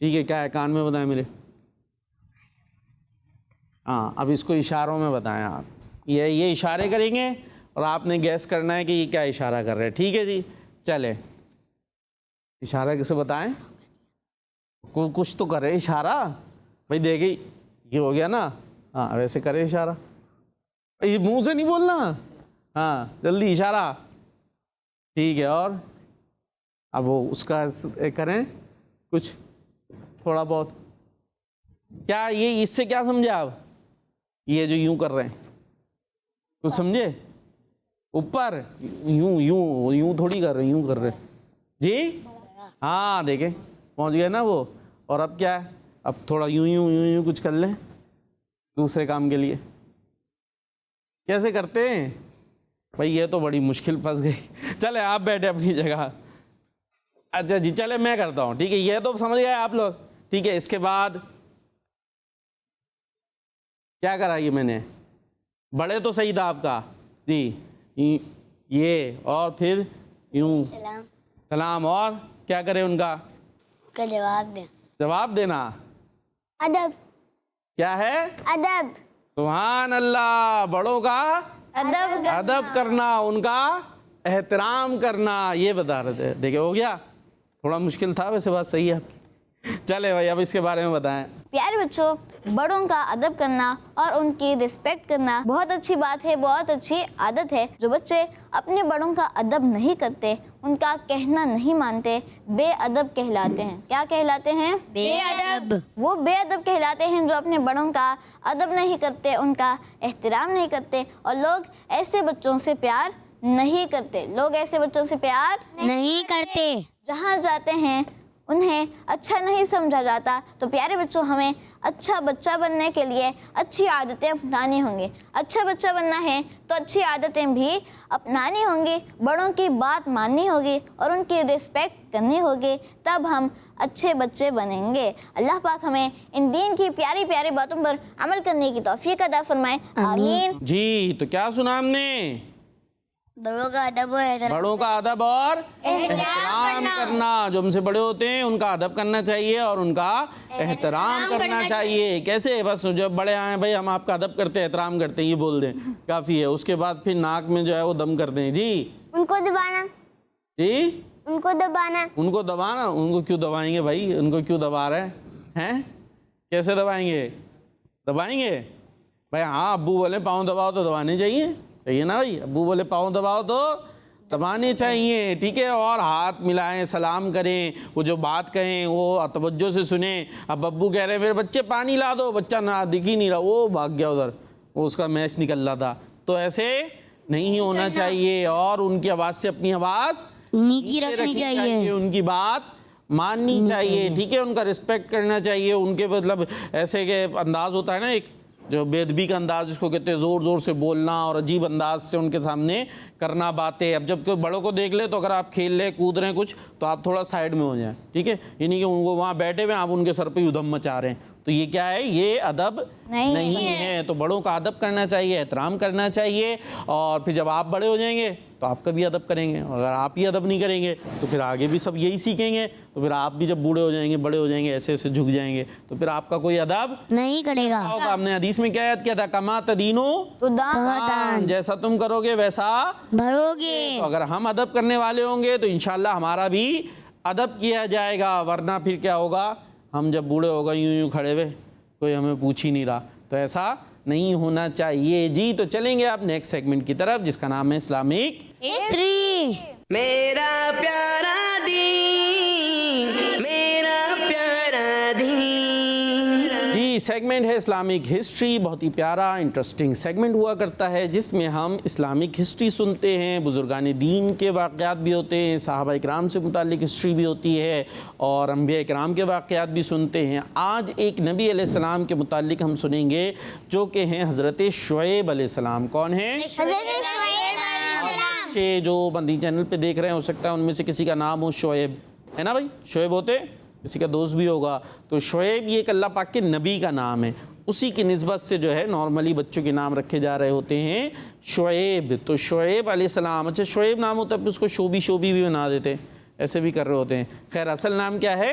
ٹھیک ہے, کیا ہے کان میں بتائیں میرے. ہاں, اب اس کو اشاروں میں بتائیں آپ. یہ اشارے کریں گے اور آپ نے گیس کرنا ہے کہ یہ کیا اشارہ کر رہے ہیں. ٹھیک ہے جی, چلیں اشارہ کیسے بتائیں, کچھ تو کرے اشارہ بھائی. دیکھیں یہ ہو گیا نا, ہاں ویسے کرے اشارہ, یہ منہ سے نہیں بولنا, ہاں جلدی اشارہ. ٹھیک ہے, اور اب وہ اس کا کریں کچھ تھوڑا بہت. کیا یہ اس سے کیا سمجھے آپ, یہ جو یوں کر رہے ہیں کچھ سمجھے, اوپر یوں یوں یوں تھوڑی کر رہے ہیں, یوں کر رہے جی. ہاں دیکھیں پہنچ گئے نا وہ. اور اب کیا ہے, اب تھوڑا یوں یوں یوں یوں کچھ کر لیں دوسرے کام کے لیے. کیسے کرتے ہیں بھائی, یہ تو بڑی مشکل پھنس گئی. چلے آپ بیٹھے اپنی جگہ. اچھا جی چلے میں کرتا ہوں. ٹھیک ہے, یہ تو سمجھ گئے آپ لوگ. ٹھیک ہے, اس کے بعد کیا کرا یہ میں نے, بڑے تو صحیح تھا آپ کا جی, یہ اور پھر یوں سلام, اور کیا کرے ان کا جواب دیں. جواب دینا. ادب. کیا ہے, ادب. سبحان اللہ, بڑوں کا ادب کرنا, ان کا احترام کرنا, یہ بتا رہے تھے. دیکھیں ہو گیا, تھوڑا مشکل تھا ویسے, بات صحیح ہے آپ کی. چلے بھائی اب اس کے بارے میں بتائیں. پیارے بچوں, بڑوں کا ادب کرنا اور ان کی رسپیکٹ کرنا بہت اچھی بات ہے, بہت اچھی عادت ہے. جو بچے اپنے بڑوں کا ادب نہیں کرتے, ان کا کہنا نہیں مانتے, بے ادب کہلاتے ہیں. کیا کہلاتے ہیں؟ بے ادب. وہ بے ادب کہلاتے ہیں جو اپنے بڑوں کا ادب نہیں کرتے, ان کا احترام نہیں کرتے. اور لوگ ایسے بچوں سے پیار نہیں کرتے, لوگ ایسے بچوں سے پیار نہیں کرتے. جہاں جاتے ہیں انہیں اچھا نہیں سمجھا جاتا. تو پیارے بچوں, ہمیں اچھا بچہ بننے کے لیے اچھی عادتیں اپنانی ہوں گی. اچھا بچہ بننا ہے تو اچھی عادتیں بھی اپنانی ہوں گی, بڑوں کی بات ماننی ہوگی اور ان کی رسپیکٹ کرنی ہوگی, تب ہم اچھے بچے بنیں گے. اللہ پاک ہمیں ان دین کی پیاری پیاری باتوں پر عمل کرنے کی توفیق عطا فرمائے, آمین. جی تو کیا سنا ہم نے, بڑوں کا ادب و احترام. بڑوں کا ادب اور احترام کرنا. جو ہم سے بڑے ہوتے ہیں ان کا ادب کرنا چاہیے اور ان کا احترام کرنا چاہیے. کیسے, بس جب بڑے آئیں بھائی ہم آپ کا ادب کرتے ہیں, احترام کرتے ہیں, یہ بول دیں کافی ہے. اس کے بعد پھر ناک میں جو ہے وہ دم کر دیں. جی ان کو دبانا. جی ان کو دبانا. ان کو دبانا. ان کو کیوں دبائیں گے بھائی, ان کو کیوں دبا رہے ہیں, کیسے دبائیں گے, دبائیں گے بھائی. ہاں ابو بولے پاؤں دباؤ تو دبانے چاہیے نا بھائی. ابو بولے پاؤں دباؤ تو دبانے چاہیے. ٹھیک ہے, اور ہاتھ ملائیں, سلام کریں, وہ جو بات کہیں وہ توجہ سے سنیں. اب ابو کہہ رہے ہیں میرے بچے پانی لا دو, بچہ نہ دکھ ہی نہیں رہا, وہ بھاگ گیا ادھر, وہ اس کا میچ نکل رہا تھا. تو ایسے نہیں ہونا چاہیے, اور ان کی آواز سے اپنی آواز نیچی رکھنی چاہیے. ان کی بات ماننی چاہیے. ٹھیک ہے, ان کا رسپیکٹ کرنا چاہیے. ان کے مطلب ایسے کہ انداز ہوتا ہے نا ایک جو بے ادبی کا انداز جس کو کہتے ہیں, زور زور سے بولنا اور عجیب انداز سے ان کے سامنے کرنا باتیں. اب جب کوئی بڑوں کو دیکھ لے تو اگر آپ کھیل لیں کود رہے ہیں کچھ تو آپ تھوڑا سائڈ میں ہو جائیں. ٹھیک ہے, یہ نہیں کہ ان کو وہاں بیٹھے ہوئے آپ ان کے سر پہ ادھم مچا رہے ہیں, تو یہ کیا ہے, یہ ادب نہیں ہے. تو بڑوں کا ادب کرنا چاہیے, احترام کرنا چاہیے. اور پھر جب آپ بڑے ہو جائیں گے تو آپ کا بھی ادب کریں گے. اگر آپ ہی ادب نہیں کریں گے تو پھر آگے بھی سب یہی سیکھیں گے. تو پھر آپ بھی جب بوڑھے ہو جائیں گے, بڑے ہو جائیں گے, ایسے ایسے جھک جائیں گے, تو پھر آپ کا کوئی ادب نہیں کرے گا. آپ نے حدیث میں کیا یاد کیا تھا, کما تدینو تدان, جیسا تم کرو گے ویسا بھرو گے. تو اگر ہم ادب کرنے والے ہوں گے تو انشاءاللہ ہمارا بھی ادب کیا جائے گا. ورنہ پھر کیا ہوگا, ہم جب بوڑھے ہوگا یوں یوں کھڑے ہوئے, کوئی ہمیں پوچھ ہی نہیں رہا. تو ایسا نہیں ہونا چاہیے. جی تو چلیں گے آپ نیکسٹ سیگمنٹ کی طرف جس کا نام ہے اسلامک ہسٹری. میرا پیارا دین, میرا پیارا دین. جی سیگمنٹ ہے اسلامک ہسٹری. بہت ہی پیارا انٹرسٹنگ سیگمنٹ ہوا کرتا ہے جس میں ہم اسلامک ہسٹری سنتے ہیں. بزرگان دین کے واقعات بھی ہوتے ہیں, صحابہ اکرام سے متعلق ہسٹری بھی ہوتی ہے, اور انبیاء اکرام کے واقعات بھی سنتے ہیں. آج ایک نبی علیہ السلام کے متعلق ہم سنیں گے جو کہ ہیں حضرت شعیب علیہ السلام. کون ہیں؟ بچے جو بندی چینل پہ دیکھ رہے ہیں, ہو سکتا ہے ان میں سے کسی کا نام ہو شعیب, ہے نا بھائی, شعیب ہوتے, کسی کا دوست بھی ہوگا. تو شعیب یہ ایک اللہ پاک کے نبی کا نام ہے, اسی کی نسبت سے جو ہے نارملی بچوں کے نام رکھے جا رہے ہوتے ہیں شعیب. تو شعیب علیہ السلام, اچھا شعیب نام ہوتا ہے پھر اس کو شوبی بھی بنا دیتے, ایسے بھی کر رہے ہوتے ہیں. خیر اصل نام کیا ہے؟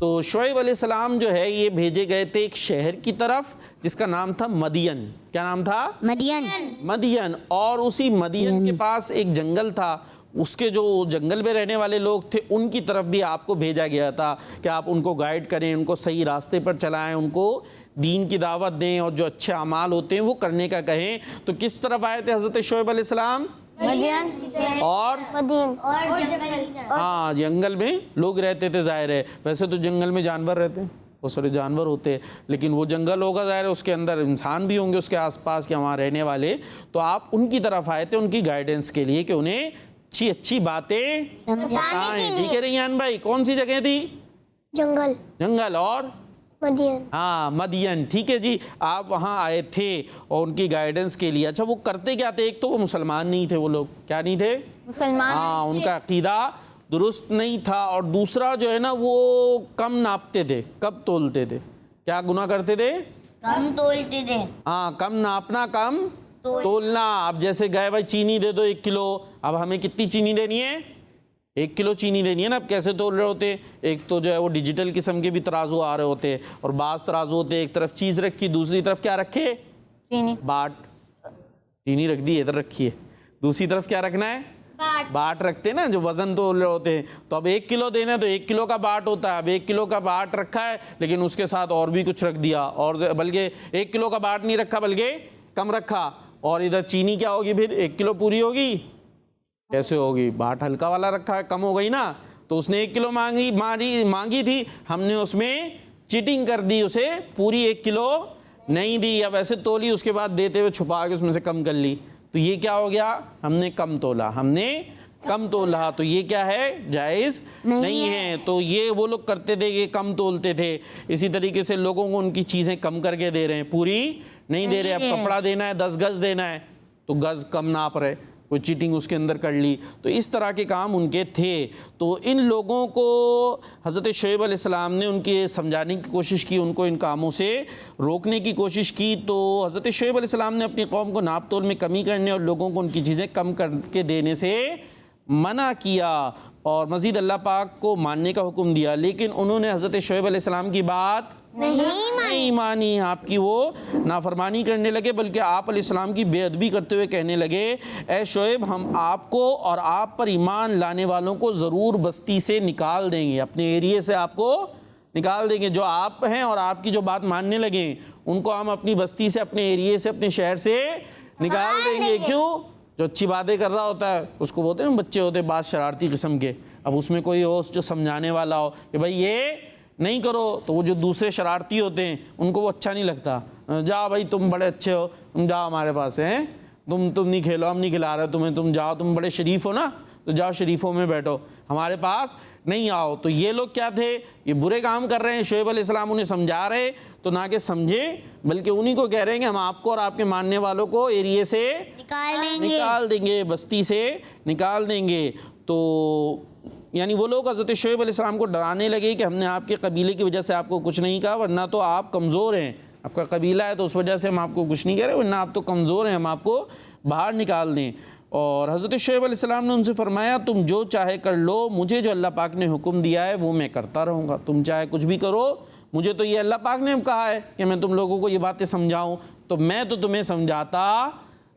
تو شعیب علیہ السلام جو ہے یہ بھیجے گئے تھے ایک شہر کی طرف جس کا نام تھا مدین. کیا نام تھا؟ مدین. مدین. اور اسی مدین کے پاس ایک جنگل تھا. اس کے جو جنگل میں رہنے والے لوگ تھے ان کی طرف بھی آپ کو بھیجا گیا تھا کہ آپ ان کو گائیڈ کریں, ان کو صحیح راستے پر چلائیں, ان کو دین کی دعوت دیں اور جو اچھے اعمال ہوتے ہیں وہ کرنے کا کہیں. تو کس طرف آئے تھے حضرت شعیب علیہ السلام؟ مدین اور مدین. ہاں جنگل میں لوگ رہتے تھے. ظاہر ہے ویسے تو جنگل میں جانور رہتے ہیں, بہت سارے جانور ہوتے ہیں, لیکن وہ جنگل ہوگا ظاہر ہے اس کے اندر انسان بھی ہوں گے اس کے آس پاس کے وہاں رہنے والے. تو آپ ان کی طرف آئے تھے ان کی گائیڈنس کے لیے کہ انہیں اچھی اچھی باتیں بتائیں. ٹھیک ہے ریحان بھائی, کون سی جگہ تھی؟ جنگل. جنگل اور مدین. ہاں مدین. ٹھیک ہے جی, آپ وہاں آئے تھے اور ان کی گائیڈنس کے لیے. اچھا وہ کرتے کیا تھے؟ ایک تو وہ مسلمان نہیں تھے, وہ لوگ کیا نہیں تھے؟ مسلمان. ہاں ان کا عقیدہ درست نہیں تھا. اور دوسرا جو ہے نا وہ کم ناپتے تھے. کب تولتے تھے؟ کیا گناہ کرتے تھے؟ کم تولتے تھے. ہاں کم ناپنا کم تولنا. اب جیسے گئے بھائی چینی دے دو 1 کلو, اب ہمیں کتنی چینی دینی ہے؟ 1 کلو چینی دینی ہے نا. اب کیسے تول رہے ہوتے؟ ایک تو جو ہے وہ ڈیجیٹل قسم کے بھی ترازو آ رہے ہوتے اور بعض ترازو ہوتے ایک طرف چیز رکھی دوسری طرف کیا رکھے؟ چینی. باٹ. چینی رکھ دی ادھر رکھی ہے, دوسری طرف کیا رکھنا ہے؟ باٹ رکھتے ہیں نا جو وزن تول رہے ہوتے ہیں. تو اب 1 کلو دینا ہے تو 1 کلو کا باٹ ہوتا ہے. اب 1 کلو کا باٹ رکھا ہے لیکن اس کے ساتھ اور بھی کچھ رکھ دیا, اور بلکہ 1 کلو کا باٹ نہیں رکھا بلکہ کم رکھا. اور ادھر چینی کیا ہوگی پھر؟ 1 کلو پوری ہوگی؟ کیسے ہوگی؟ باٹ ہلکا والا رکھا ہے, کم ہو گئی نا. تو اس نے 1 کلو مانگی تھی, ہم نے اس میں چیٹنگ کر دی, اسے پوری 1 کلو نہیں دی. اب ایسے تولی اس کے بعد دیتے ہوئے چھپا کے اس میں سے کم کر لی. تو یہ کیا ہو گیا؟ ہم نے کم تولا, ہم نے کم تولا. تو یہ کیا ہے؟ جائز نہیں ہے. تو یہ وہ لوگ کرتے تھے کہ کم تولتے تھے. اسی طریقے سے لوگوں کو ان کی چیزیں کم کر کے دے رہے ہیں, پوری نہیں دے رہے. اب کپڑا دینا ہے 10 گز دینا ہے تو گز کم ناپ رہے, کوئی چیٹنگ اس کے اندر کر لی. تو اس طرح کے کام ان کے تھے. تو ان لوگوں کو حضرت شعیب علیہ السلام نے ان کے سمجھانے کی کوشش کی, ان کو ان کاموں سے روکنے کی کوشش کی. تو حضرت شعیب علیہ السلام نے اپنی قوم کو ناپ تول میں کمی کرنے اور لوگوں کو ان کی چیزیں کم کر کے دینے سے منع کیا اور مزید اللہ پاک کو ماننے کا حکم دیا. لیکن انہوں نے حضرت شعیب علیہ السلام کی بات نہیں مانی. آپ کی وہ نافرمانی کرنے لگے, بلکہ آپ علیہ السلام کی بے ادبی کرتے ہوئے کہنے لگے اے شعیب ہم آپ کو اور آپ پر ایمان لانے والوں کو ضرور بستی سے نکال دیں گے, اپنے ایریے سے آپ کو نکال دیں گے. جو آپ ہیں اور آپ کی جو بات ماننے لگیں ان کو ہم اپنی بستی سے, اپنے ایریے سے, اپنے شہر سے نکال دیں گے. کیوں؟ جو اچھی باتیں کر رہا ہوتا ہے اس کو بولتے ہیں بچے ہوتے ہیں بعض شرارتی قسم کے. اب اس میں کوئی ہو جو سمجھانے والا ہو کہ بھائی یہ نہیں کرو, تو وہ جو دوسرے شرارتی ہوتے ہیں ان کو وہ اچھا نہیں لگتا. جاؤ بھائی تم بڑے اچھے ہو, تم جاؤ ہمارے پاس ہیں, تم نہیں کھیلو, ہم نہیں کھلا رہے تمہیں, تم جاؤ, تم بڑے شریف ہو نا تو جاؤ شریفوں میں بیٹھو, ہمارے پاس نہیں آؤ. تو یہ لوگ کیا تھے؟ یہ برے کام کر رہے ہیں. شعیب علیہ السلام انہیں سمجھا رہے تو نہ کہ سمجھے بلکہ انہی کو کہہ رہے ہیں کہ ہم آپ کو اور آپ کے ماننے والوں کو ایریے سے نکال دیں گے, بستی سے نکال دیں گے. تو یعنی وہ لوگ حضرت شعیب علیہ السلام کو ڈرانے لگے کہ ہم نے آپ کے قبیلے کی وجہ سے آپ کو کچھ نہیں کہا, ورنہ تو آپ کمزور ہیں, آپ کا قبیلہ ہے تو اس وجہ سے ہم آپ کو کچھ نہیں کہہ رہے, ورنہ آپ تو کمزور ہیں, ہم آپ کو باہر نکال دیں. اور حضرت شعیب علیہ السلام نے ان سے فرمایا تم جو چاہے کر لو, مجھے جو اللہ پاک نے حکم دیا ہے وہ میں کرتا رہوں گا. تم چاہے کچھ بھی کرو, مجھے تو یہ اللہ پاک نے کہا ہے کہ میں تم لوگوں کو یہ باتیں سمجھاؤں, تو میں تو تمہیں سمجھاتا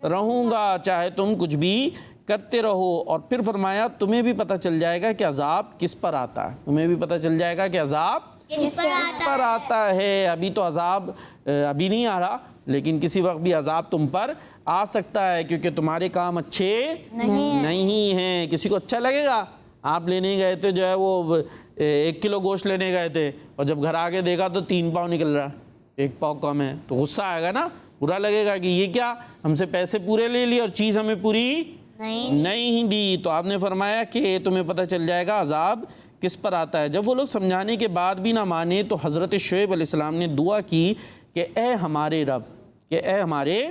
رہوں گا, چاہے تم کچھ بھی کرتے رہو. اور پھر فرمایا تمہیں بھی پتہ چل جائے گا کہ عذاب کس پر آتا ہے, تمہیں بھی پتہ چل جائے گا کہ عذاب کس پر آتا ہے. ابھی تو عذاب ابھی نہیں آ رہا, لیکن کسی وقت بھی عذاب تم پر آ سکتا ہے, کیونکہ تمہارے کام اچھے نہیں ہیں. کسی کو اچھا لگے گا؟ آپ لینے گئے تھے جو ہے وہ 1 کلو گوشت لینے گئے تھے اور جب گھر آگے دیکھا تو 3 پاؤ نکل رہا ہے, 1 پاؤ کم ہے, تو غصہ آئے گا نا, برا لگے گا کہ یہ کیا, ہم سے پیسے پورے لے لیے اور چیز ہمیں پوری نہیں دی. تو آپ نے فرمایا کہ تمہیں پتہ چل جائے گا عذاب کس پر آتا ہے. جب وہ لوگ سمجھانے کے بعد بھی نہ مانے تو حضرت شعیب علیہ السلام نے دعا کی کہ اے ہمارے رب, کہ اے ہمارے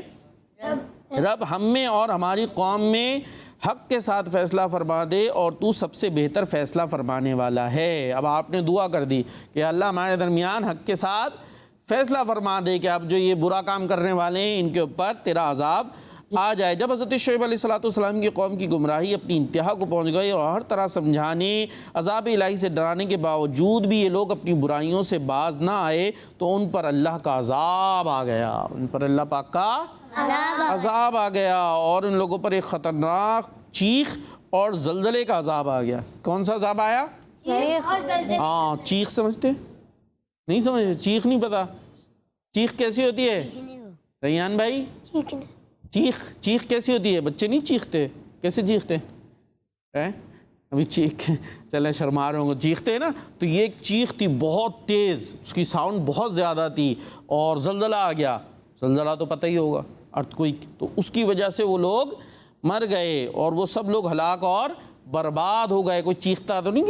رب ہم میں اور ہماری قوم میں حق کے ساتھ فیصلہ فرما دے, اور تو سب سے بہتر فیصلہ فرمانے والا ہے. اب آپ نے دعا کر دی کہ اللہ ہمارے درمیان حق کے ساتھ فیصلہ فرما دے کہ اب جو یہ برا کام کرنے والے ہیں ان کے اوپر تیرا عذاب آ جائے۔ جب حضرت شعیب علیہ السلام کی قوم کی گمراہی اپنی انتہا کو پہنچ گئی اور ہر طرح سمجھانے، عذاب الہی سے ڈرانے کے باوجود بھی یہ لوگ اپنی برائیوں سے باز نہ آئے تو ان پر اللہ کا عذاب آ گیا، ان پر اللہ پاک کا عذاب آ گیا، اور ان لوگوں پر ایک خطرناک چیخ اور زلزلے کا عذاب آ گیا۔ کون سا عذاب آیا؟ ہاں، چیخ سمجھتے نہیں؟ سمجھتے؟ چیخ نہیں پتا؟ چیخ کیسی ہوتی ہے ریان بھائی؟ چیخ کیسی ہوتی ہے؟ بچے نہیں چیختے؟ کیسے چیختے ہیں؟ ابھی چیخ چلے شرما رہے ہوں گے، چیختے ہیں نا، تو یہ ایک چیخ تھی بہت تیز، اس کی ساؤنڈ بہت زیادہ تھی، اور زلزلہ آ گیا۔ زلزلہ تو پتہ ہی ہوگا، ارتھکوئک، تو اس کی وجہ سے وہ لوگ مر گئے اور وہ سب لوگ ہلاک اور برباد ہو گئے۔ کوئی چیختا تو نہیں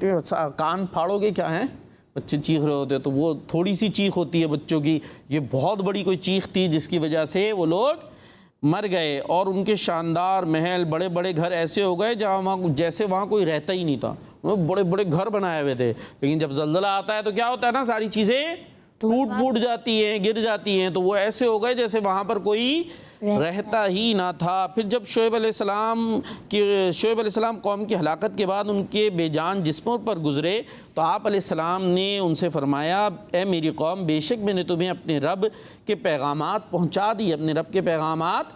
کہ کان پھاڑو گے کیا ہیں، بچے چیخ رہے ہوتے، تو وہ تھوڑی سی چیخ ہوتی ہے بچوں کی، یہ بہت بڑی کوئی چیخ تھی جس کی وجہ سے وہ لوگ مر گئے، اور ان کے شاندار محل، بڑے بڑے گھر ایسے ہو گئے جیسے وہاں کوئی رہتا ہی نہیں تھا، وہ بڑے بڑے گھر بنائے ہوئے تھے۔ لیکن جب زلزلہ آتا ہے تو کیا ہوتا ہے نا، ساری چیزیں ٹوٹ جاتی ہیں، گر جاتی ہیں، تو وہ ایسے ہو گئے جیسے وہاں پر کوئی رہتا ہی نہ تھا۔ پھر جب شعیب علیہ السلام قوم کی ہلاکت کے بعد ان کے بے جان جسموں پر گزرے تو آپ علیہ السلام نے ان سے فرمایا، اے میری قوم، بے شک میں نے تمہیں اپنے رب کے پیغامات پہنچا دی، اپنے رب کے پیغامات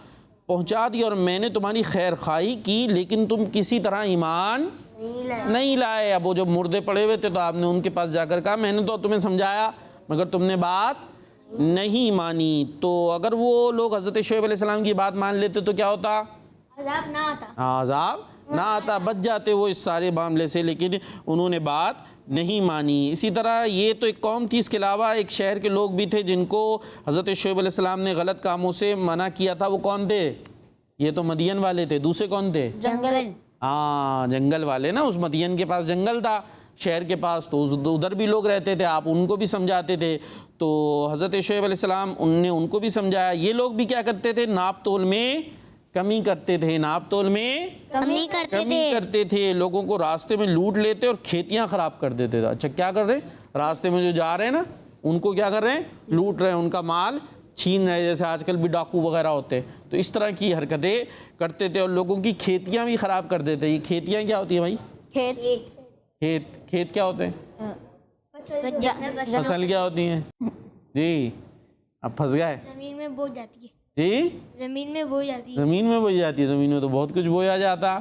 پہنچا دی، اور میں نے تمہاری خیر خواہی کی، لیکن تم کسی طرح ایمان نہیں لائے۔ اب وہ جو مردے پڑے ہوئے تھے تو آپ نے ان کے پاس جا کر کہا، میں نے تو تمہیں سمجھایا مگر تم نے بات نہیں مانی۔ تو اگر وہ لوگ حضرت شعیب علیہ السلام کی بات مان لیتے تو کیا ہوتا؟ عذاب نہ آتا، عذاب نہ آتا، بچ جاتے وہ اس سارے معاملے سے، لیکن انہوں نے بات نہیں مانی۔ اسی طرح یہ تو ایک قوم تھی، اس کے علاوہ ایک شہر کے لوگ بھی تھے جن کو حضرت شعیب علیہ السلام نے غلط کاموں سے منع کیا تھا۔ وہ کون تھے؟ یہ تو مدین والے تھے، دوسرے کون تھے؟ جنگل والے نا، اس مدین کے پاس جنگل تھا شہر کے پاس، تو ادھر بھی لوگ رہتے تھے، آپ ان کو بھی سمجھاتے تھے۔ تو حضرت شعیب علیہ السلام نے ان کو بھی سمجھایا۔ یہ لوگ بھی کیا کرتے تھے؟ ناپ تول میں کمی کرتے تھے، ناپ تول میں کمی کرتے تھے، لوگوں کو راستے میں لوٹ لیتے اور کھیتیاں خراب کر دیتے تھے۔ اچھا کیا کر رہے ہیں؟ راستے میں جو جا رہے ہیں نا ان کو کیا کر رہے ہیں؟ لوٹ رہے ہیں، ان کا مال چھین رہے، جیسے آج کل بھی ڈاکو وغیرہ ہوتے، تو اس طرح کی حرکتیں کرتے تھے، اور لوگوں کی کھیتیاں بھی خراب کر دیتے۔ یہ کھیتیاں کیا ہوتی ہیں بھائی؟ کھیت کیا ہوتے ہیں؟ فصل کیا ہوتی ہیں؟ جی اب پھنس گئے، زمین میں بو جاتی ہے، جی زمین میں بو جاتی ہے، زمین میں بوئی جاتی ہے، زمین میں تو بہت کچھ بویا جاتا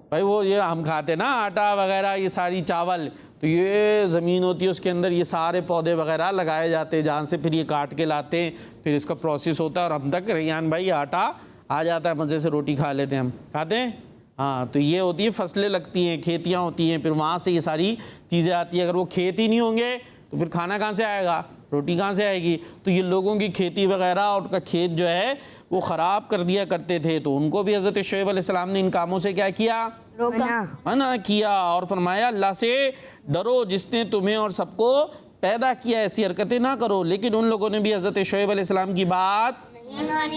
بھائی۔ وہ یہ ہم کھاتے نا آٹا وغیرہ، یہ ساری چاول، تو یہ زمین ہوتی ہے، اس کے اندر یہ سارے پودے وغیرہ لگائے جاتے ہیں، جہاں سے پھر یہ کاٹ کے لاتے ہیں، پھر اس کا پروسیس ہوتا ہے، اور ہم تک ریان بھائی آٹا آ جاتا ہے، مزے سے روٹی کھا لیتے ہیں، ہم کھاتے ہیں۔ ہاں، تو یہ ہوتی ہے فصلیں لگتی ہیں، کھیتیاں ہوتی ہیں، پھر وہاں سے یہ ساری چیزیں آتی ہیں۔ اگر وہ کھیت ہی نہیں ہوں گے تو پھر کھانا کہاں سے آئے گا، روٹی کہاں سے آئے گی؟ تو یہ لوگوں کی کھیتی وغیرہ اور ان کا کھیت جو ہے وہ خراب کر دیا کرتے تھے، تو ان کو بھی حضرت شعیب علیہ السلام نے ان کاموں سے کیا کیا؟ منع کیا، اور فرمایا اللہ سے ڈرو جس نے تمہیں اور سب کو پیدا کیا، ایسی حرکتیں نہ کرو۔ لیکن ان لوگوں نے بھی حضرت شعیب علیہ السلام کی بات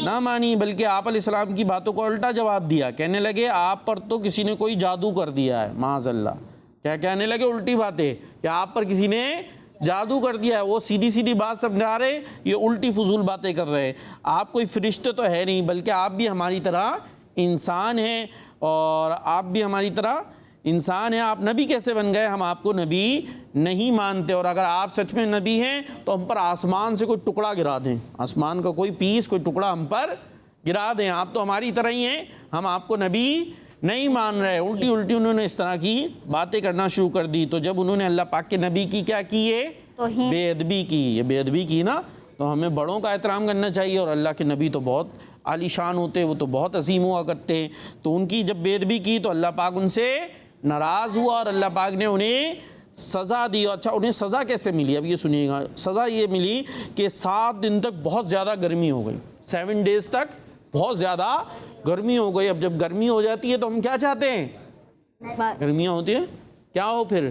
نہ مانی، بلکہ آپ علیہ السلام کی باتوں کو الٹا جواب دیا، کہنے لگے آپ پر تو کسی نے کوئی جادو کر دیا ہے، معاذ اللہ۔ کیا کہنے لگے؟ الٹی باتیں، کہ آپ پر کسی نے جادو کر دیا ہے۔ وہ سیدھی سیدھی بات سمجھا رہے، یہ الٹی فضول باتیں کر رہے ہیں۔ آپ کوئی فرشتے تو ہے نہیں، بلکہ آپ بھی ہماری طرح انسان ہیں، اور آپ بھی ہماری طرح انسان ہیں، آپ نبی کیسے بن گئے؟ ہم آپ کو نبی نہیں مانتے، اور اگر آپ سچ میں نبی ہیں تو ہم پر آسمان سے کوئی ٹکڑا گرا دیں، آسمان کا کوئی پیس، کوئی ٹکڑا ہم پر گرا دیں، آپ تو ہماری طرح ہی ہیں، ہم آپ کو نبی نہیں مان رہے۔ الٹی الٹی انہوں نے اس طرح کی باتیں کرنا شروع کر دی۔ تو جب انہوں نے اللہ پاک کے نبی کی کیا کی ہے؟ بے ادبی کی۔ یہ بے ادبی کی نا، تو ہمیں بڑوں کا احترام کرنا چاہیے، اور اللہ کے نبی تو بہت عالی شان ہوتے، وہ تو بہت عظیم ہوا کرتے ہیں۔ تو ان کی جب بے ادبی کی تو اللہ پاک ان سے ناراض ہوا، اور اللہ پاک نے انہیں سزا دی۔ اچھا انہیں سزا کیسے ملی؟ اب یہ سنیے گا، سزا یہ ملی کہ 7 دن تک بہت زیادہ گرمی ہو گئی، 7 ڈیز تک بہت زیادہ گرمی ہو گئی۔ اب جب گرمی ہو جاتی ہے تو ہم کیا چاہتے ہیں؟ گرمیاں ہوتی ہیں کیا ہو پھر؟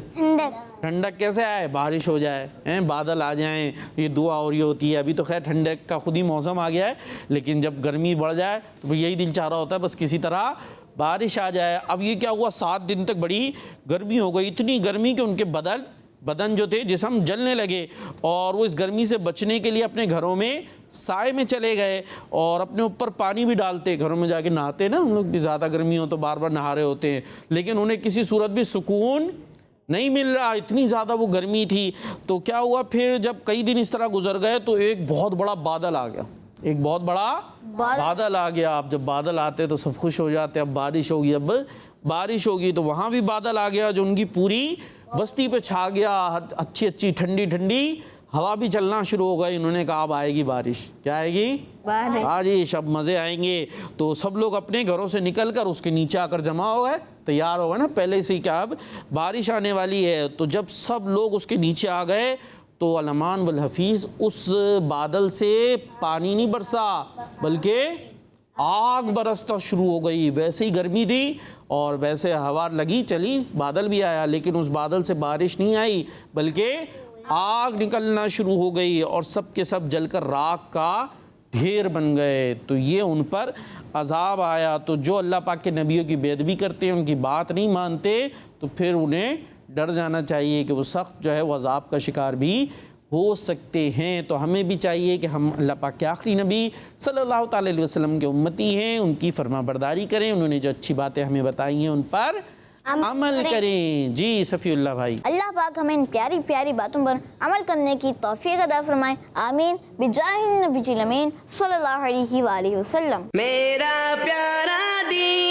ٹھنڈک کیسے آئے؟ بارش ہو جائے، بادل آ جائیں، یہ دعا اور یہ ہوتی ہے۔ ابھی تو خیر ٹھنڈک کا خود ہی موسم آ گیا ہے، لیکن جب گرمی بڑھ جائے تو یہی دل چاہ رہا ہوتا ہے بس کسی طرح بارش آ جائے۔ اب یہ کیا ہوا؟ 7 دن تک بڑی گرمی ہو گئی، اتنی گرمی کہ ان کے بدن بدن جو تھے جسم جلنے لگے اور وہ اس گرمی سے بچنے کے لیے اپنے گھروں میں سائے میں چلے گئے اور اپنے اوپر پانی بھی ڈالتے, گھروں میں جا کے نہاتے نا ہم لوگ بھی, زیادہ گرمی ہو تو بار بار نہا رہے ہوتے ہیں, لیکن انہیں کسی صورت بھی سکون نہیں مل رہا, اتنی زیادہ وہ گرمی تھی. تو کیا ہوا پھر جب کئی دن اس طرح گزر گئے تو ایک بہت بڑا بادل آ گیا, ایک بہت بڑا بادل آ گیا. اب جب بادل آتے تو سب خوش ہو جاتے, اب بارش ہوگی, اب بارش ہوگی. تو وہاں بھی بادل آ گیا جو ان کی پوری بستی پہ چھا گیا, اچھی اچھی ٹھنڈی ٹھنڈی ہوا بھی چلنا شروع ہو گئی. انہوں نے کہا اب آئے گی بارش. کیا آئے گی؟ بارش. اب مزے آئیں گے. تو سب لوگ اپنے گھروں سے نکل کر اس کے نیچے آ کر جمع ہو گئے, تیار ہو گئے نا پہلے سے کیا اب بارش آنے والی ہے. تو جب سب لوگ اس کے نیچے آ گئے تو علمان والحفیظ اس بادل سے پانی نہیں برسا بلکہ آگ برستا شروع ہو گئی. ویسے ہی گرمی تھی اور ویسے ہوا لگی چلی, بادل بھی آیا, لیکن اس بادل سے بارش نہیں آئی بلکہ آگ نکلنا شروع ہو گئی اور سب کے سب جل کر راکھ کا ڈھیر بن گئے. تو یہ ان پر عذاب آیا. تو جو اللہ پاک کے نبیوں کی بے ادبی کرتے ہیں, ان کی بات نہیں مانتے, تو پھر انہیں ڈر جانا چاہیے کہ وہ سخت جو ہے وہ عذاب کا شکار بھی ہو سکتے ہیں. تو ہمیں بھی چاہیے کہ ہم اللہ پاک کے آخری نبی صلی اللہ تعالی علیہ وسلم کے امتی ہیں, ان کی فرما برداری کریں, انہوں نے جو اچھی باتیں ہمیں بتائی ہیں ان پر عمل کریں. جی صفی اللہ بھائی. اللہ پاک ہمیں ان پیاری پیاری باتوں پر عمل کرنے کی توفیق عطا فرمائے, آمین بجاہ النبی الامین صلی اللہ علیہ وآلہ وسلم. میرا پیارا دین